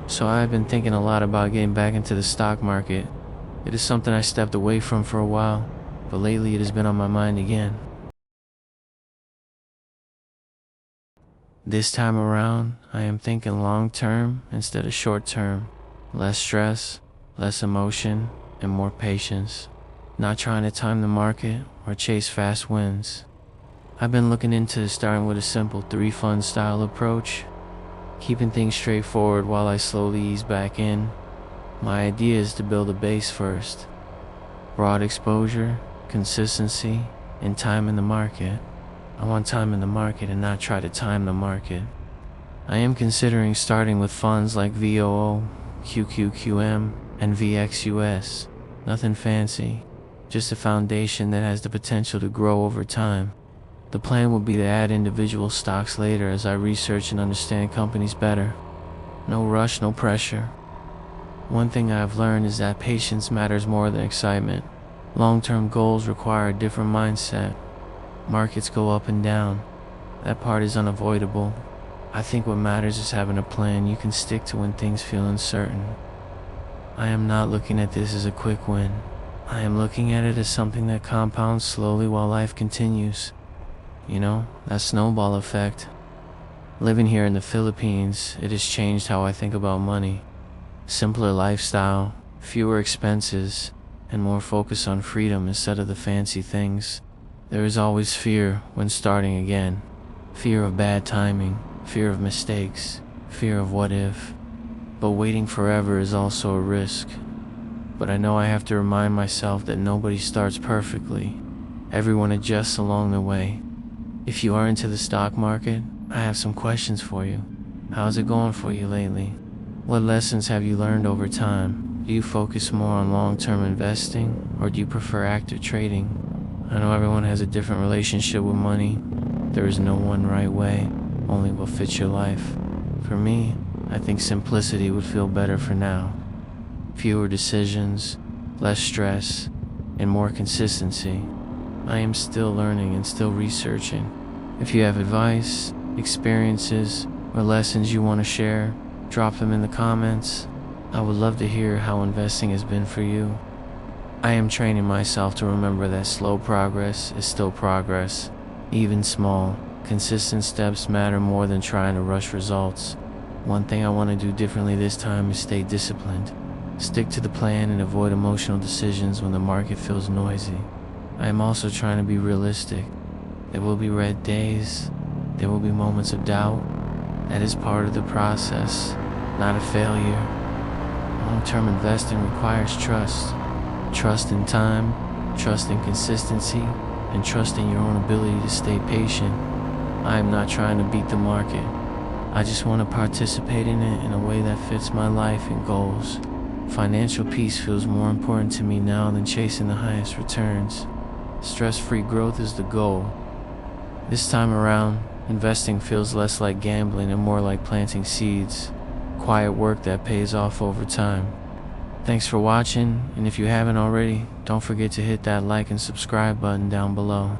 So I've been thinking a lot about getting back into the stock market. It is something I stepped away from for a while, but lately it has been on my mind again. This time around, I am thinking long term instead of short term. Less stress, less emotion, and more patience. Not trying to time the market or chase fast wins. I've been looking into starting with a simple 3-fund style approach, keeping things straightforward while I slowly ease back in. My idea is to build a base first. Broad exposure, consistency, and time in the market. I want time in the market and not try to time the market. I am considering starting with funds like VOO, QQQM, and VXUS. Nothing fancy, just a foundation that has the potential to grow over time. The plan will be to add individual stocks later as I research and understand companies better. No rush, no pressure. One thing I've learned is that patience matters more than excitement. Long-term goals require a different mindset. Markets go up and down. That part is unavoidable. I think what matters is having a plan you can stick to when things feel uncertain. I am not looking at this as a quick win. I am looking at it as something that compounds slowly while life continues. You know, that snowball effect. Living here in the Philippines, it has changed how I think about money. Simpler lifestyle, fewer expenses, and more focus on freedom instead of the fancy things. There is always fear when starting again. Fear of bad timing, fear of mistakes, fear of what if. But waiting forever is also a risk. But I know I have to remind myself that nobody starts perfectly. Everyone adjusts along the way. If you are into the stock market, I have some questions for you. How's it going for you lately? What lessons have you learned over time? Do you focus more on long-term investing, or do you prefer active trading? I know everyone has a different relationship with money. There is no one right way, only what fits your life. For me, I think simplicity would feel better for now. Fewer decisions, less stress, and more consistency. I am still learning and still researching. If you have advice, experiences, or lessons you want to share, drop them in the comments. I would love to hear how investing has been for you. I am training myself to remember that slow progress is still progress. Even small, consistent steps matter more than trying to rush results. One thing I want to do differently this time is stay disciplined. Stick to the plan and avoid emotional decisions when the market feels noisy. I am also trying to be realistic. There will be red days. There will be moments of doubt. That is part of the process, not a failure. Long-term investing requires trust. Trust in time, trust in consistency, and trust in your own ability to stay patient. I am not trying to beat the market. I just want to participate in it in a way that fits my life and goals. Financial peace feels more important to me now than chasing the highest returns. Stress-free growth is the goal. This time around, investing feels less like gambling and more like planting seeds. Quiet work that pays off over time. Thanks for watching, and if you haven't already, don't forget to hit that like and subscribe button down below.